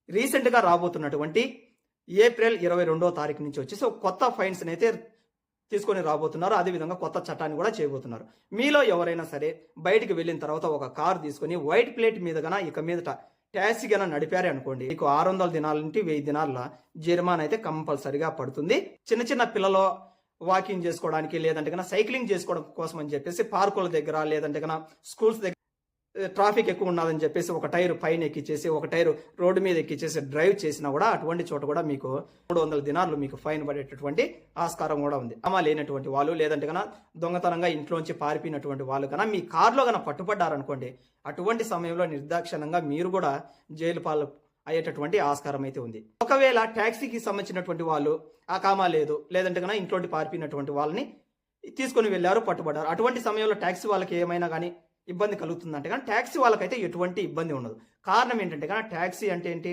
రీసెంట్గా రాబోతున్నటువంటి ఏప్రిల్ 22వ తారీఖు నుంచి వచ్చేసి ఒక కొత్త ఫైన్స్ అయితే తీసుకొని రాబోతున్నారు. అదేవిధంగా కొత్త చట్టాన్ని కూడా చేయబోతున్నారు. మీలో ఎవరైనా సరే బయటికి వెళ్ళిన తర్వాత ఒక కారు తీసుకొని వైట్ ప్లేట్ మీద గన ఇక మీదట ట్యాక్సీ గన నడిపారే అనుకోండి, మీకు 600 దినాల నుండి 1000 దినాల జరిమానా అయితే కంపల్సరిగా పడుతుంది. చిన్న చిన్న పిల్లలు వాకింగ్ చేసుకోవడానికి లేదంటే కన్నా సైక్లింగ్ చేసుకోవడం కోసం అని చెప్పేసి పార్కుల దగ్గర లేదంటే కన్నా స్కూల్స్ దగ్గర ట్రాఫిక్ ఎక్కువ ఉన్నదని చెప్పేసి ఒక టైర్ పైన ఎక్కిచ్చేసి ఒక టైర్ రోడ్డు మీద ఎక్కిచ్చేసి డ్రైవ్ చేసినా కూడా అటువంటి చోట కూడా మీకు 300 దినాలు మీకు ఫైన్ పడేటటువంటి ఆస్కారం కూడా ఉంది. అమా లేనటువంటి వాళ్ళు లేదంటే కన్నా దొంగతనంగా ఇంట్లోంచి పారిపోయినటువంటి వాళ్ళు కన్నా మీ కారులో కన్నా పట్టుబడ్డారనుకోండి, అటువంటి సమయంలో నిర్దాక్షిణంగా మీరు కూడా జైలు పాలు అయ్యేటటువంటి ఆస్కారం అయితే ఉంది. ఒకవేళ ట్యాక్సీకి సంబంధించినటువంటి వాళ్ళు ఆ కామా లేదు లేదంటే కన్నా ఇంట్లోంటి పారిపోయినటువంటి వాళ్ళని తీసుకొని వెళ్ళారు, పట్టుబడ్డారు. అటువంటి సమయంలో ట్యాక్సీ వాళ్ళకి ఏమైనా కానీ ఇబ్బంది కలుగుతుందంటే కానీ ట్యాక్సీ వాళ్ళకైతే ఎటువంటి ఇబ్బంది ఉండదు. కారణం ఏంటంటే కానీ ట్యాక్సీ అంటే ఏంటి,